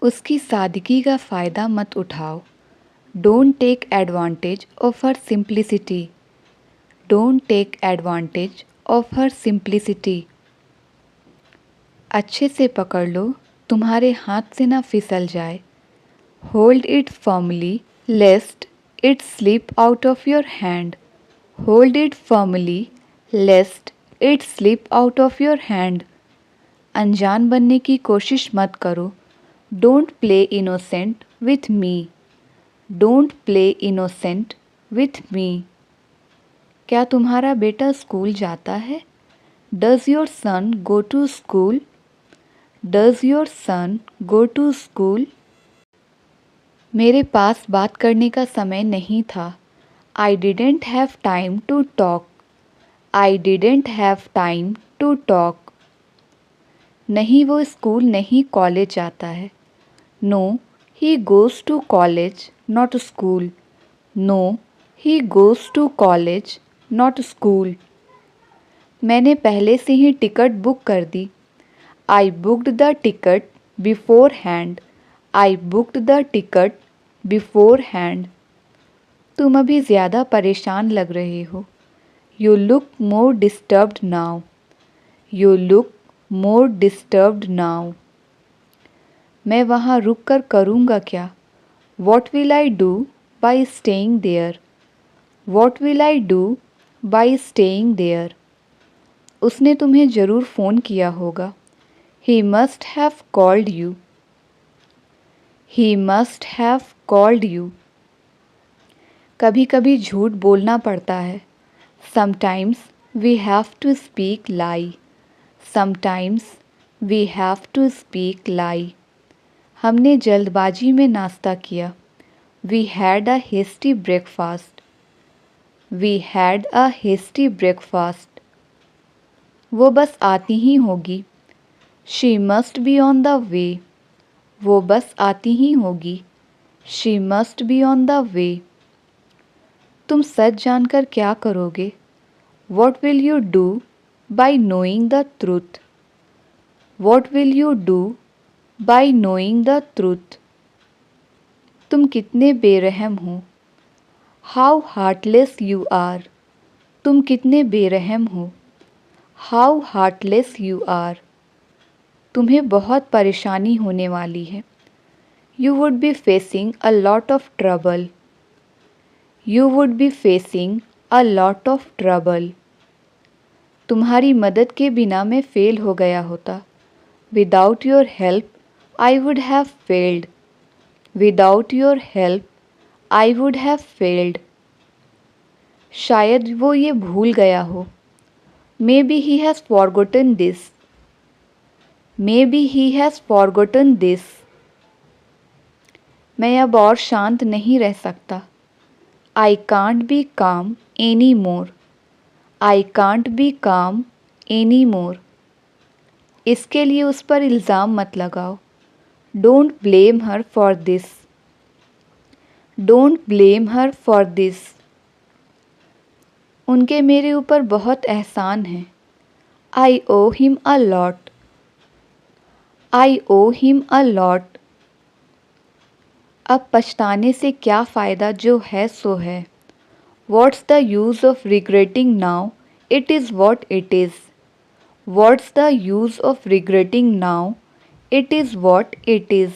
उसकी सादगी का फ़ायदा मत उठाओ। Don't take advantage of her simplicity. Don't take advantage of her simplicity. अच्छे से पकड़ लो, तुम्हारे हाथ से ना फिसल जाए। Hold it firmly lest it slip out of your hand. Hold it firmly lest it slip out of your hand. अनजान बनने की कोशिश मत करो। Don't play innocent with me. Don't play innocent with me. क्या तुम्हारा बेटा स्कूल जाता है? Does your son go to school? Does your son go to school? मेरे पास बात करने का समय नहीं था। I didn't have time to talk. I didn't have time to talk. नहीं, वो स्कूल नहीं कॉलेज जाता है। No, he goes to college not school. No, he goes to college not school. मैंने पहले से ही टिकट बुक कर दी। I booked the ticket beforehand. I booked the ticket beforehand. तुम अभी ज़्यादा परेशान लग रहे हो। You look more disturbed now. You look more disturbed now. मैं वहाँ रुक कर करूँगा क्या? What will I do by staying there? What will I do by staying there? उसने तुम्हें ज़रूर फ़ोन किया होगा। He must have called you. He must have called you. कभी कभी झूठ बोलना पड़ता है। Sometimes we have to speak lie. Sometimes we have to speak lie. हमने जल्दबाजी में नाश्ता किया। We had a hasty breakfast. We had a hasty breakfast. वो बस आती ही होगी। She must be on the way. वो बस आती ही होगी। She must be on the way. तुम सच जानकर क्या करोगे? What will you do by knowing the truth? What will you do by knowing the truth? तुम कितने बेरहम हो। How heartless you are. तुम कितने बेरहम हो। How heartless you are. तुम्हें बहुत परेशानी होने वाली है। You would be facing a lot of trouble. You would be facing a lot of trouble. तुम्हारी मदद के बिना मैं फेल हो गया होता। Without your help, I would have failed. Without your help, I would have failed. शायद वो ये भूल गया हो। Maybe he has forgotten this. Maybe he has forgotten this. मैं अब और शांत नहीं रह सकता। I can't be calm anymore. I can't be calm anymore. इसके लिए उस पर इल्ज़ाम मत लगाओ। Don't blame her for this. Don't blame her for this. उनके मेरे ऊपर बहुत एहसान है। I owe him a lot. I owe him a lot. अब पछताने से क्या फ़ायदा, जो है सो है। What's the use of regretting now? It is what it is. What's the use of regretting now? It is what it is.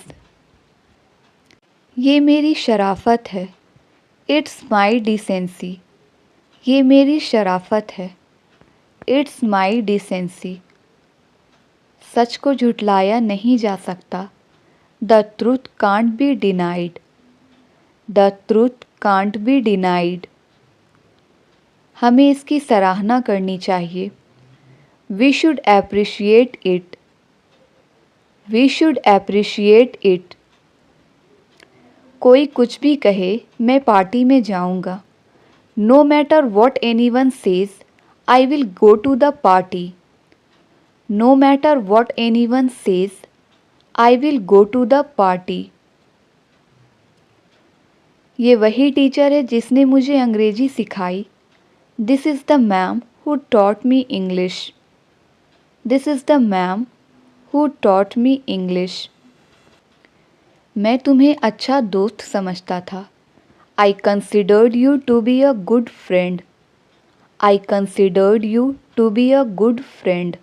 ये मेरी शराफ़त है। It's my decency. ये मेरी शराफ़त है। It's my decency. सच को झुठलाया नहीं जा सकता। The truth can't be denied. The truth can't be denied. हमें इसकी सराहना करनी चाहिए। We should appreciate it. We should appreciate it. कोई कुछ भी कहे, मैं पार्टी में जाऊंगा। No matter what anyone says, I will go to the party. No matter what anyone says, I will go to the party. ये वही teacher है जिसने मुझे अंग्रेजी सिखाई। This is the ma'am who taught me English. This is the ma'am who taught me English. मैं तुम्हें अच्छा दोस्त समझता था। I considered you to be a good friend. I considered you to be a good friend.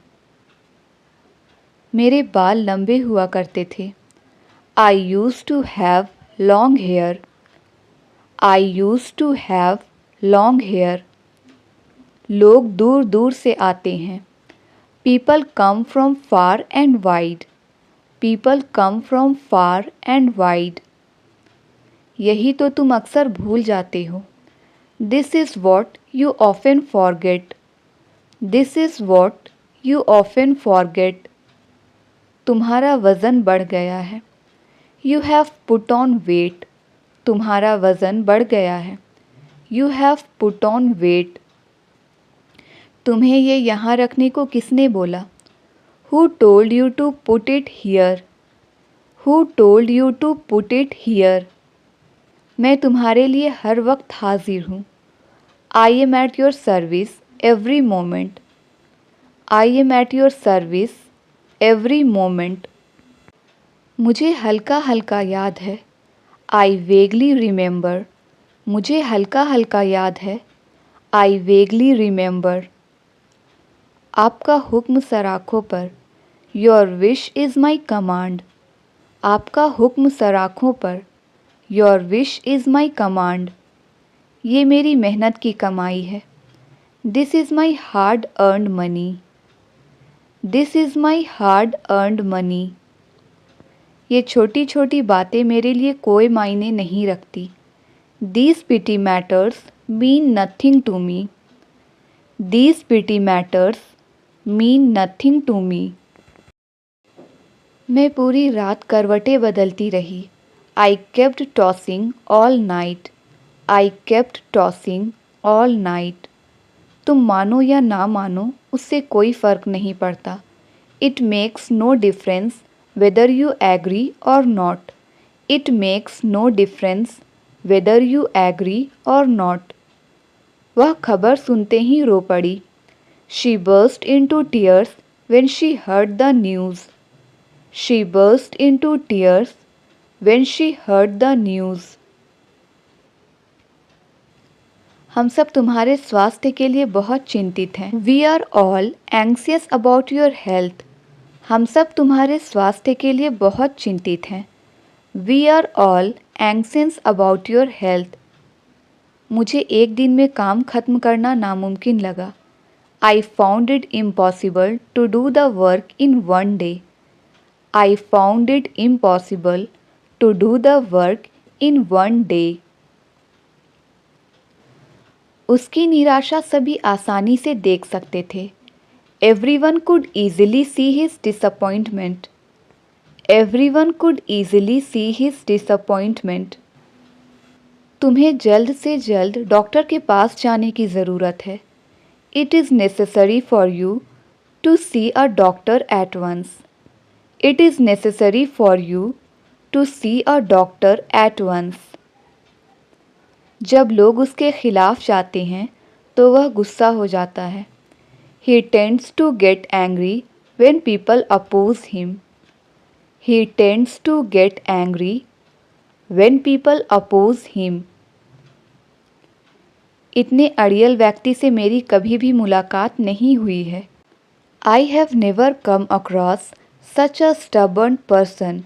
मेरे बाल लंबे हुआ करते थे। I use to have long hair. I use to have long hair. लोग दूर दूर से आते हैं। People come from far and wide. People come from far and wide. यही तो तुम अक्सर भूल जाते हो। This is what you often forget. This is what you often forget. तुम्हारा वज़न बढ़ गया है। You have put on weight. तुम्हारा वज़न बढ़ गया है। You have put on weight. तुम्हें ये यहाँ रखने को किसने बोला? Who told you to put it here? Who told you to put it here? मैं तुम्हारे लिए हर वक्त हाजिर हूँ। I am at your service every moment. I am at your service every moment. मुझे हल्का हल्का याद है। आई वेगली रिमेंबर। मुझे हल्का हल्का याद है। आई वेगली रिमेंबर। आपका हुक्म सर आँखों पर। Your wish is my command. आपका हुक्म सर आँखों पर। Your wish is my command. ये मेरी मेहनत की कमाई है। This is my hard earned money. This is my hard earned money. ये छोटी छोटी बातें मेरे लिए कोई मायने नहीं रखती। These petty matters mean nothing to me. These petty matters mean nothing to me. मैं पूरी रात करवटें बदलती रही। I kept tossing all night. I kept tossing all night. तुम मानो या ना मानो उससे कोई फ़र्क नहीं पड़ता। It makes no difference whether you agree or not. It makes no difference whether you agree or not. वह खबर सुनते ही रो पड़ी। She burst into tears when she heard the news. She burst into tears when she heard the news. हम सब तुम्हारे स्वास्थ्य के लिए बहुत चिंतित हैं। We are all anxious about your health. हम सब तुम्हारे स्वास्थ्य के लिए बहुत चिंतित हैं। We are all anxious about your health. मुझे एक दिन में काम खत्म करना नामुमकिन लगा। I found it impossible to do the work in one day. I found it impossible to do the work in one day. उसकी निराशा सभी आसानी से देख सकते थे। Everyone could easily see his disappointment. Everyone could easily see his disappointment. तुम्हें जल्द से जल्द डॉक्टर के पास जाने की ज़रूरत है। It is necessary for you to see a doctor at once. It is necessary for you to see a doctor at once. जब लोग उसके खिलाफ जाते हैं तो वह गुस्सा हो जाता है। He tends to get angry when people oppose him. He tends to get angry when people oppose him. इतने अड़ियल व्यक्ति से मेरी कभी भी मुलाकात नहीं हुई है। I have never come across such a stubborn person.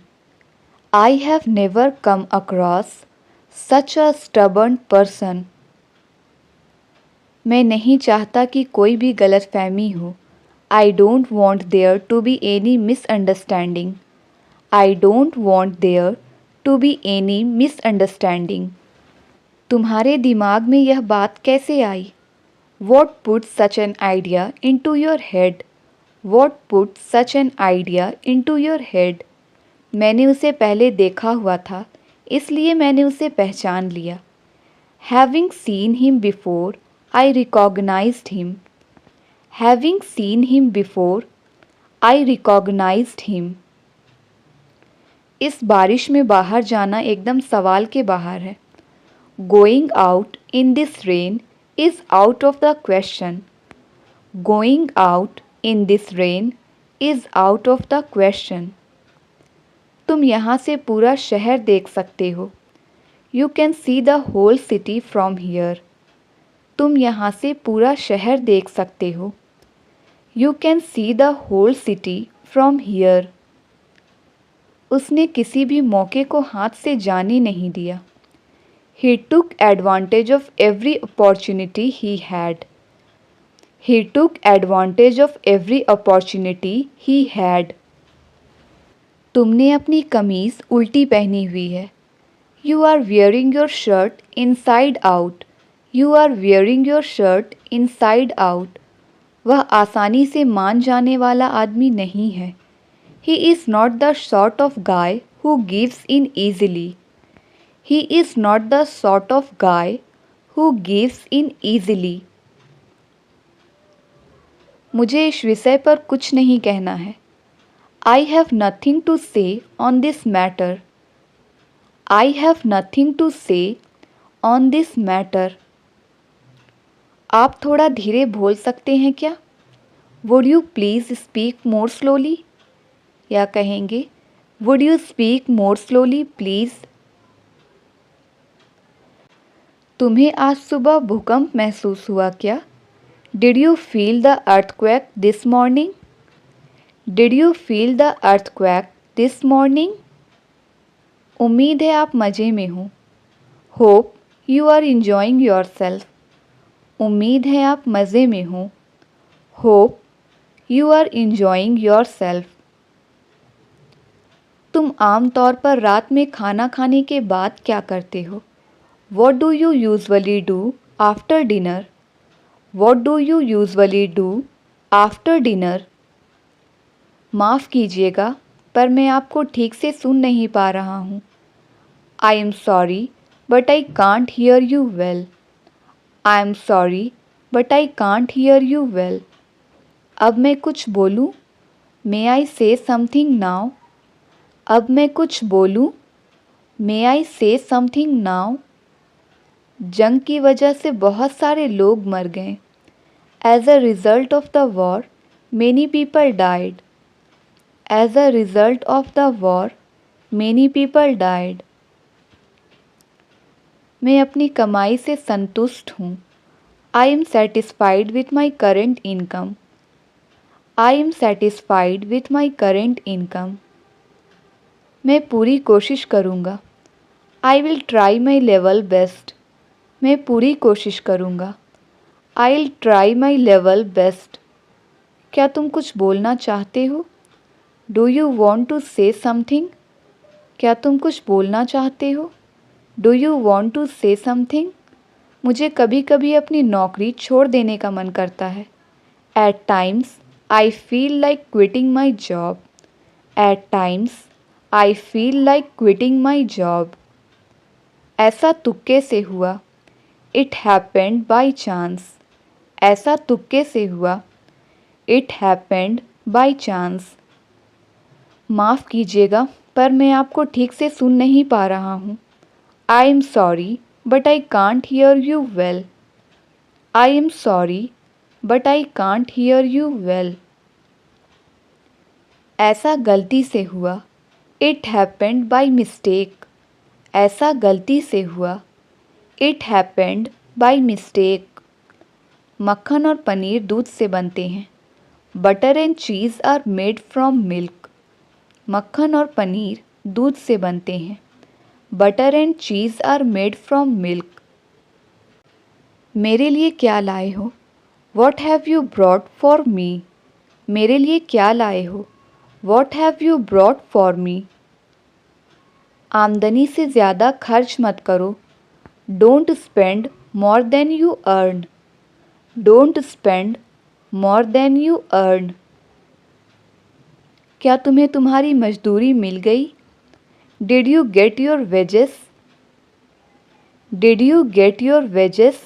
I have never come across such a stubborn person. मैं नहीं चाहता कि कोई भी गलतफहमी हो। I don't want there to be any misunderstanding. I don't want there to be any misunderstanding. तुम्हारे दिमाग में यह बात कैसे आई? What put such an idea into your head? What put such an idea into your head? मैंने उसे पहले देखा हुआ था, इसलिए मैंने उसे पहचान लिया। Having seen him before, I recognized him. Having seen him before, I recognized him. इस बारिश में बाहर जाना एकदम सवाल के बाहर है। Going out in this rain is out of the question. Going out in this rain is out of the question. तुम यहाँ से पूरा शहर देख सकते हो। You can see the whole city from here. तुम यहाँ से पूरा शहर देख सकते हो। You can see the whole city from here. उसने किसी भी मौके को हाथ से जाने नहीं दिया। He took advantage of every opportunity he had. He took advantage of every opportunity he had. तुमने अपनी कमीज उल्टी पहनी हुई है। You are wearing your shirt inside out. You are wearing your shirt inside out. वह आसानी से मान जाने वाला आदमी नहीं है। He is not the sort of guy who gives in easily. He is not the sort of guy who gives in easily. मुझे इस विषय पर कुछ नहीं कहना है। I have nothing to say on this matter. I have nothing to say on this matter. आप थोड़ा धीरे बोल सकते हैं क्या? Would you please speak more slowly? या कहेंगे Would you speak more slowly please? तुम्हें आज सुबह भूकंप महसूस हुआ क्या? Did you feel the earthquake this morning? Did you feel the earthquake this morning? उम्मीद है आप मज़े में हो। Hope you are enjoying yourself. उम्मीद है आप मज़े में हो। Hope you are enjoying yourself. तुम आम तौर पर रात में खाना खाने के बाद क्या करते हो? What do you usually do after dinner? What do you usually do after dinner? माफ़ कीजिएगा पर मैं आपको ठीक से सुन नहीं पा रहा हूँ। I am sorry but I can't hear you well. I am sorry but I can't hear you well. अब मैं कुछ बोलूँ? May I say something now? अब मैं कुछ बोलूँ? May I say something now? जंग की वजह से बहुत सारे लोग मर गए। As a result of the war, many people died. As a result of the war, many people died. मैं अपनी कमाई से संतुष्ट हूँ। I am satisfied with my current income. I am satisfied with my current income. मैं पूरी कोशिश करूँगा। I will try my level best. मैं पूरी कोशिश करूँगा। I'll try my level best. क्या तुम कुछ बोलना चाहते हो? Do you want to say something? क्या तुम कुछ बोलना चाहते हो? Do you want to say something? मुझे कभी कभी अपनी नौकरी छोड़ देने का मन करता है। At times, I feel like quitting my job. At times, I feel like quitting my job. ऐसा तुक्के से हुआ। It happened by chance. ऐसा तुक्के से हुआ। It happened by chance. माफ़ कीजिएगा पर मैं आपको ठीक से सुन नहीं पा रहा हूँ। I am sorry but I can't hear you well. I am sorry but I can't hear you well. ऐसा गलती से हुआ। It happened by mistake. ऐसा गलती से हुआ। It happened by mistake. मक्खन और पनीर दूध से बनते हैं। Butter and cheese are made from milk. मक्खन और पनीर दूध से बनते हैं। Butter and cheese are made from milk. मेरे लिए क्या लाए हो? What have you brought for me? मेरे लिए क्या लाए हो? What have you brought for me? आमदनी से ज़्यादा खर्च मत करो। Don't spend more than you earn. Don't spend more than you earn. क्या तुम्हें तुम्हारी मजदूरी मिल गई? Did you get your wages? Did you get your wages?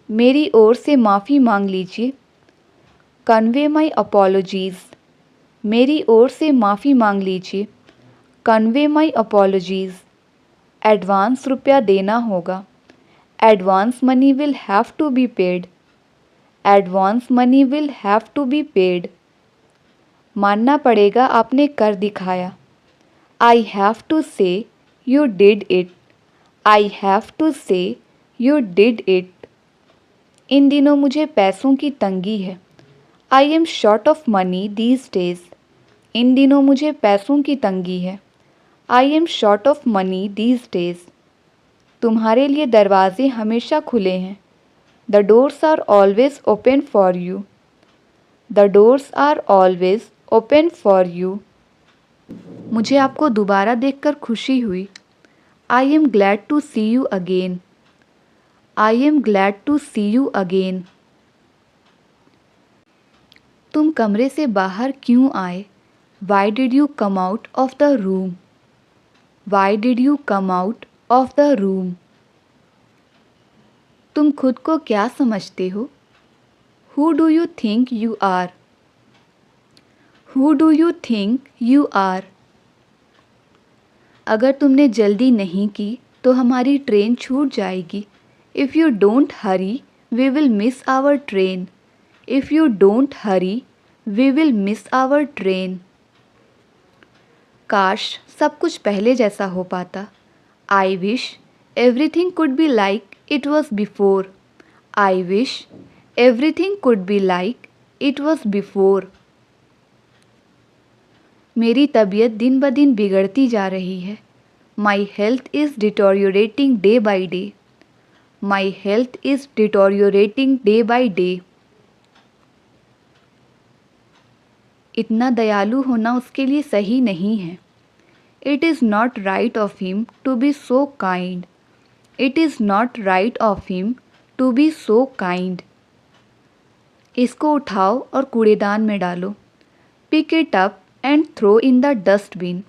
मेरी ओर से माफ़ी मांग लीजिए। Convey my apologies. मेरी ओर से माफ़ी मांग लीजिए। Convey my apologies. एडवांस रुपया देना होगा। Advance money will have to be paid. Advance money will have to be paid. मानना पड़ेगा आपने कर दिखाया। I have to say you did it. I have to say you did it. इन दिनों मुझे पैसों की तंगी है। I am short of money these days. इन दिनों मुझे पैसों की तंगी है। I am short of money these days. तुम्हारे लिए दरवाजे हमेशा खुले हैं। The doors are always open for you. The doors are always open for you. मुझे आपको दोबारा देखकर खुशी हुई। I am glad to see you again. I am glad to see you again. तुम कमरे से बाहर क्यों आए? Why did you come out of the room? Why did you come out of the room? तुम खुद को क्या समझते हो? Who do you think you are? Who do you think you are? अगर तुमने जल्दी नहीं की तो हमारी ट्रेन छूट जाएगी। If you don't hurry we will miss our train. If you don't hurry we will miss our train. काश सब कुछ पहले जैसा हो पाता। I wish everything could be like it was before. I wish everything could be like it was before. मेरी तबीयत दिन ब दिन बिगड़ती जा रही है। My health is deteriorating day by day. My health is deteriorating day by day. इतना दयालु होना उसके लिए सही नहीं है। It is not right of him to be so kind. It is not right of him to be so kind. इसको उठाओ और कूड़ेदान में डालो। Pick it up and throw in the dustbin.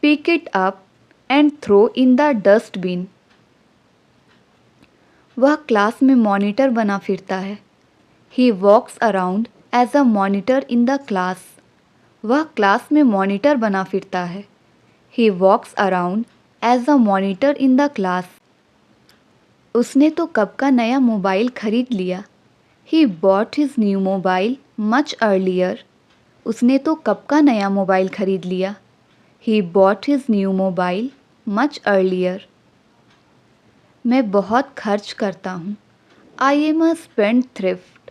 Pick it up and throw in the dustbin. वह class में monitor बना फिरता है। He walks around as a monitor in the class. वह क्लास में मॉनिटर बना फिरता है। He walks around as a monitor in the class. उसने तो कब का नया मोबाइल खरीद लिया। He bought his new mobile much earlier. उसने तो कब का नया मोबाइल खरीद लिया। He bought his new mobile much earlier. मैं बहुत खर्च करता हूँ। I am a spendthrift.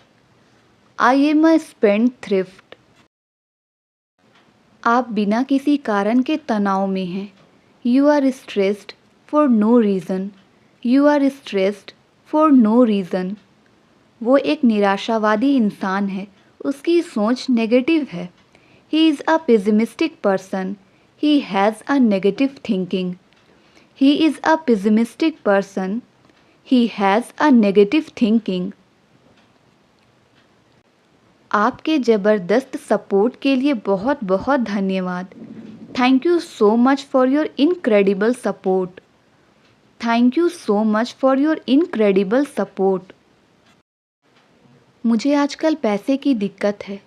I am a spendthrift. आप बिना किसी कारण के तनाव में हैं। You are stressed for no reason. You are stressed for no reason. वो एक निराशावादी इंसान है। उसकी सोच नेगेटिव है। He is a pessimistic person. He has a negative thinking. He is a pessimistic person. He has a negative thinking. आपके ज़बरदस्त सपोर्ट के लिए बहुत बहुत धन्यवाद। Thank you so much for your incredible support. Thank you so much for your incredible support. मुझे आजकल पैसे की दिक्कत है।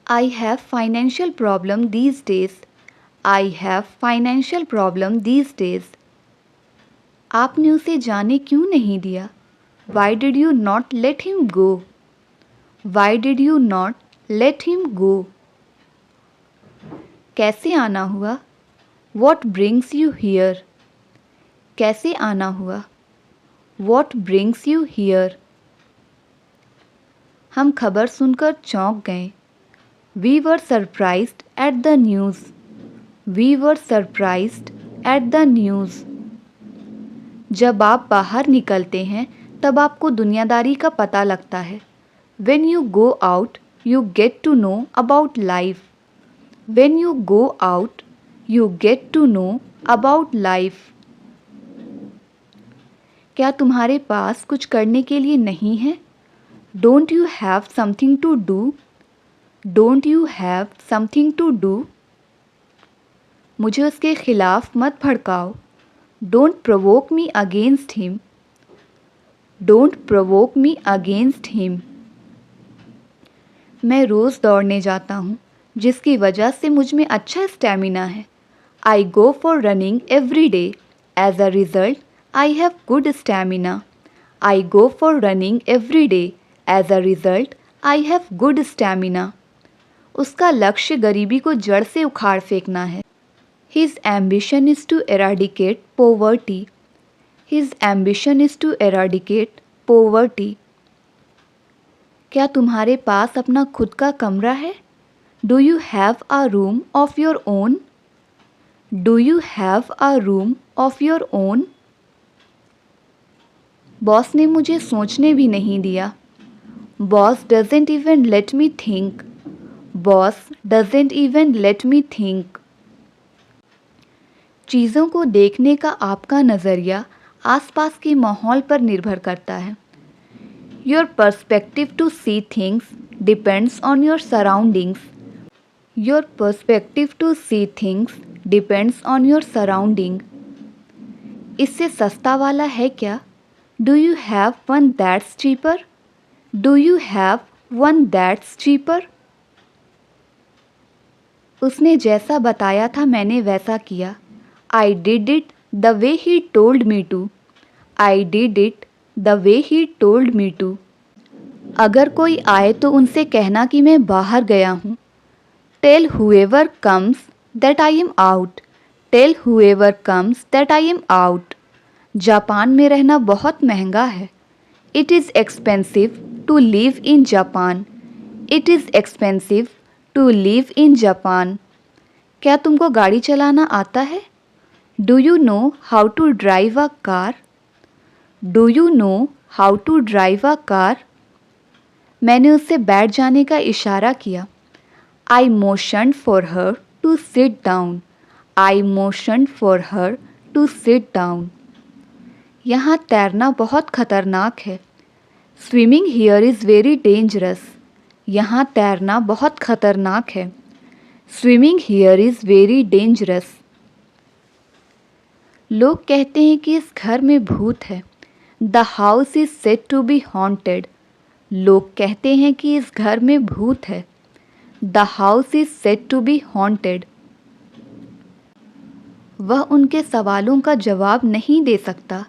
I have financial problem these days. I have financial problem these days. आपने उसे जाने क्यों नहीं दिया? Why did you not let him go? Why did you not let him go? कैसे आना हुआ? What brings you here? कैसे आना हुआ? What brings you here? हम खबर सुनकर चौंक गए। We were surprised at the news. We were surprised at the news. जब आप बाहर निकलते हैं तब आपको दुनियादारी का पता लगता है। When you go out, you get to know about life. When you go out, you get to know about life. क्या तुम्हारे पास कुछ करने के लिए नहीं है? Don't you have something to do? Don't you have something to do? मुझे उसके खिलाफ मत भड़काओ। Don't provoke me against him. Don't provoke me against him. मैं रोज़ दौड़ने जाता हूँ जिसकी वजह से मुझ में अच्छा स्टैमिना है। I go for running every day. As a result I have good stamina. I go for running every day. As a result I have good stamina. उसका लक्ष्य गरीबी को जड़ से उखाड़ फेंकना है। His ambition is to eradicate poverty. His ambition is to eradicate poverty. क्या तुम्हारे पास अपना खुद का कमरा है? Do you have a room of your own? Do you have a room of your own? Boss ने मुझे सोचने भी नहीं दिया। Boss doesn't even let me think. Boss doesn't even let me think. चीज़ों को देखने का आपका नज़रिया आसपास के माहौल पर निर्भर करता है। Your perspective to see things depends on your surroundings. Your perspective to see things depends on your surrounding. इससे सस्ता वाला है क्या? Do you have one that's cheaper? Do you have one that's cheaper? उसने जैसा बताया था मैंने वैसा किया। I did it the way he told me to. I did it the way he told me to. अगर कोई आए तो उनसे कहना कि मैं बाहर गया हूँ। Tell whoever comes that I am out. Tell whoever comes that I am out. Japan में रहना बहुत महंगा है। It is expensive to live in Japan. It is expensive to live in Japan. क्या तुमको गाड़ी चलाना आता है? Do you know how to drive a car? Do you know how to drive a car? मैंने उससे बैठ जाने का इशारा किया। I motioned for her to sit down. I motioned for her to sit down. यहाँ तैरना बहुत खतरनाक है। Swimming here is very dangerous. यहाँ तैरना बहुत खतरनाक है। Swimming here is very dangerous. लोग कहते हैं कि इस घर में भूत है। The house is said to be haunted. लोग कहते हैं कि इस घर में भूत है। The house is said to be haunted. वह उनके सवालों का जवाब नहीं दे सकता।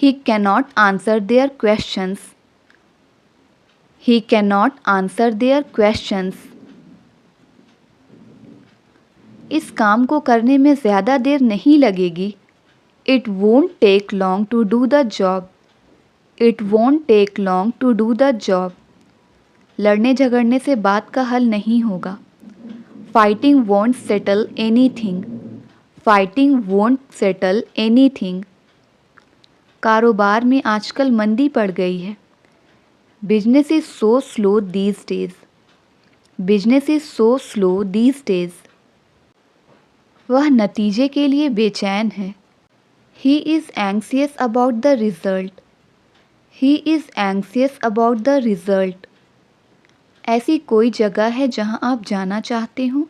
He cannot answer their questions. He cannot answer their questions. इस काम को करने में ज़्यादा देर नहीं लगेगी। It won't take long to do the job. It won't take long to do the job. लड़ने झगड़ने से बात का हल नहीं होगा। Fighting won't settle anything. Fighting won't settle anything. कारोबार में आजकल मंदी पड़ गई है। Business is so slow these days. Business is so slow these days. वह नतीजे के लिए बेचैन है। He is anxious about the result. He is anxious about the result. ऐसी कोई जगह है जहां आप जाना चाहते हो?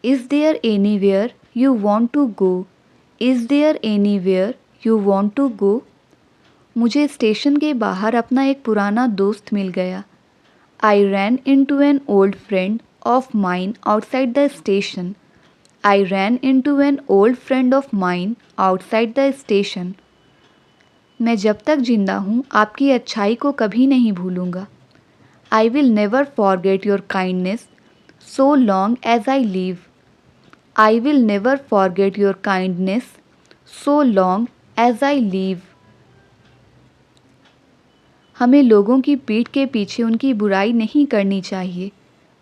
Is there anywhere you want to go? Is there anywhere you want to go? मुझे स्टेशन के बाहर अपना एक पुराना दोस्त मिल गया। I ran into an old friend of mine outside the station. I ran into an old friend of mine outside the station. मैं जब तक जिंदा हूँ आपकी अच्छाई को कभी नहीं भूलूंगा। I will never forget your kindness so long as I live. I will never forget your kindness so long as I live. हमें लोगों की पीठ के पीछे उनकी बुराई नहीं करनी चाहिए।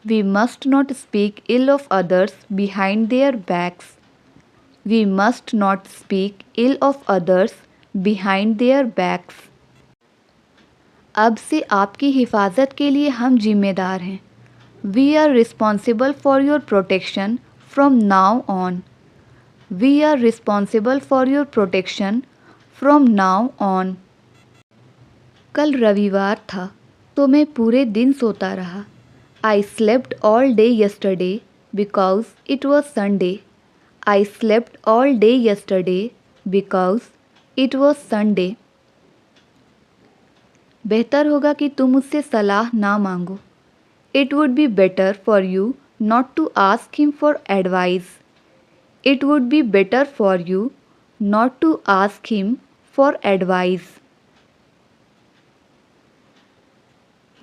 We must not speak ill of others behind their backs. We must not speak ill of others behind their backs. अब से आपकी हिफाजत के लिए हम जिम्मेदार हैं। We are responsible for your protection from now on. We are responsible for your protection from now on. कल रविवार था तो मैं पूरे दिन सोता रहा। I slept all day yesterday because it was Sunday. I slept all day yesterday because it was Sunday. बेहतर होगा कि तुम मुझसे सलाह ना मांगो। It would be better for you not to ask him for advice. It would be better for you not to ask him for advice.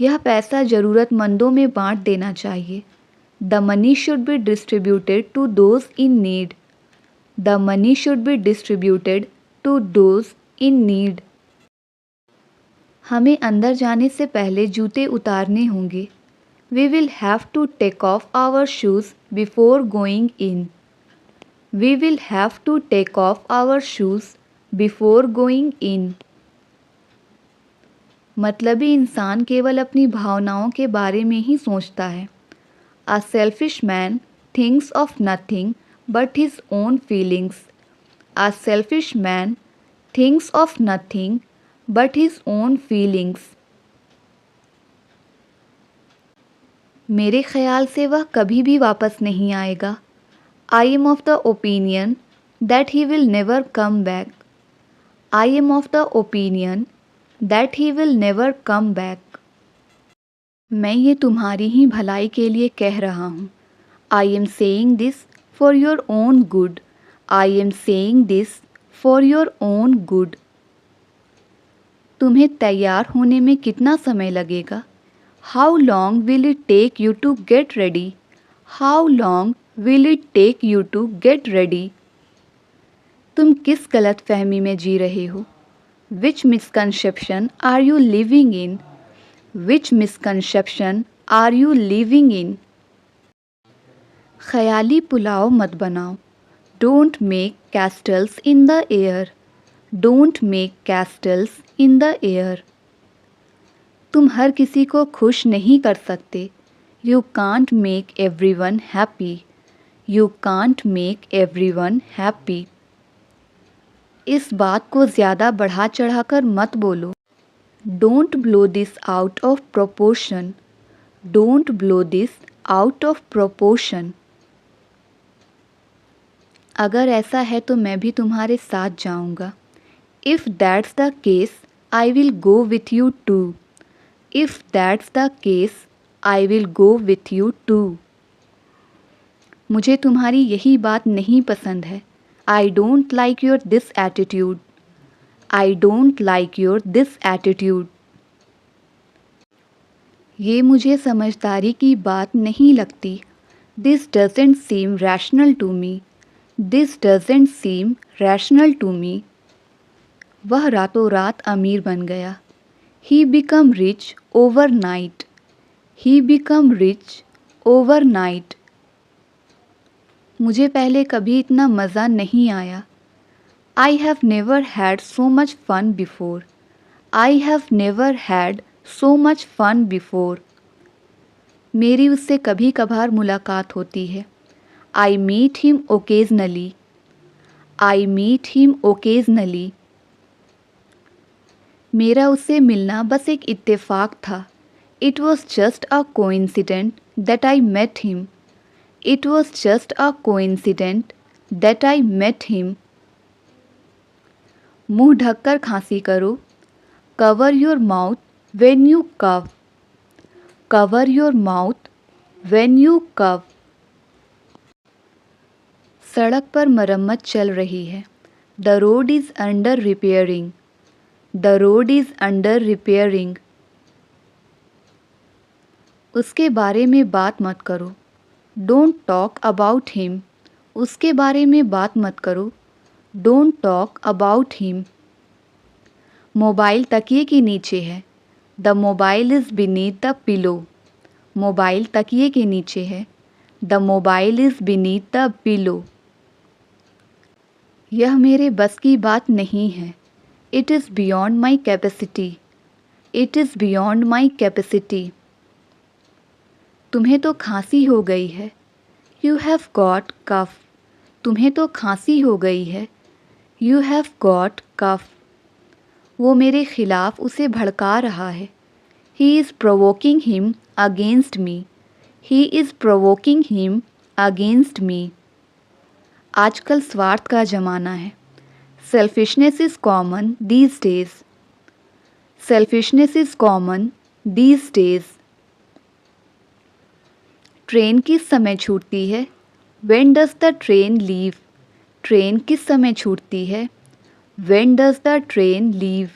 यह पैसा ज़रूरतमंदों में बांट देना चाहिए। The money should be distributed to those in need. The money should be distributed to those in need. हमें अंदर जाने से पहले जूते उतारने होंगे. We will have to take off our shoes before going in. We will have to take off our shoes before going in. मतलबी इंसान केवल अपनी भावनाओं के बारे में ही सोचता है. A selfish man thinks of nothing but his own feelings. A selfish man thinks of nothing but his own feelings. मेरे ख्याल से वह कभी भी वापस नहीं आएगा. I am of the opinion that he will never come back. I am of the opinion that he will never come back. मैं ये तुम्हारी ही भलाई के लिए कह रहा हूँ. I am saying this for your own good. I am saying this for your own good. तुम्हें तैयार होने में कितना समय लगेगा? How long will it take you to get ready? How long will it take you to get ready? तुम किस गलतफहमी में जी रहे हो? Which misconception are you living in? Which misconception are you living in? ख्याली पुलाव मत बनाओ. Don't make castles in the air. Don't make castles in the air. तुम हर किसी को खुश नहीं कर सकते. You can't make everyone happy. You can't make everyone happy. इस बात को ज़्यादा बढ़ा चढ़ाकर मत बोलो. Don't blow this out of proportion. Don't blow this out of proportion. अगर ऐसा है तो मैं भी तुम्हारे साथ जाऊंगा. If that's the case, I will go with you too. If that's the case, I will go with you too. मुझे तुम्हारी यही बात नहीं पसंद है. I don't like your this attitude. I don't like your this attitude. ये मुझे समझदारी की बात नहीं लगती. This doesn't seem rational to me. This doesn't seem rational to me. वह रातों रात अमीर बन गया. He become rich overnight. He become rich overnight. मुझे पहले कभी इतना मज़ा नहीं आया. I have never had so much fun before. I have never had so much fun before. मेरी उससे कभी कभार मुलाकात होती है. I meet him occasionally. I meet him occasionally. मेरा उससे मिलना बस एक इत्तेफाक था. It was just a coincidence that I met him. It was just a coincidence that I met him. मुंह ढककर खांसी करो. Cover your mouth when you cough. Cover your mouth when you cough. सड़क पर मरम्मत चल रही है. The road is under repairing. The road is under repairing. उसके बारे में बात मत करो. Don't talk about him. उसके बारे में बात मत करो. Don't talk about him. Mobile तकिए के नीचे है. The mobile is beneath the pillow. Mobile तकिए के नीचे है. The mobile is beneath the pillow. यह मेरे बस की बात नहीं है. It is beyond my capacity. It is beyond my capacity. तुम्हें तो खांसी हो गई है. You have got cough. तुम्हें तो खांसी हो गई है. You have got cough. वो मेरे खिलाफ उसे भड़का रहा है. He is provoking him against me. He is provoking him against me. आजकल स्वार्थ का ज़माना है. Selfishness is common these days. Selfishness is common these days. Train किस समय छूटती है? When does the train leave? Train किस समय छूटती है? When does the train leave?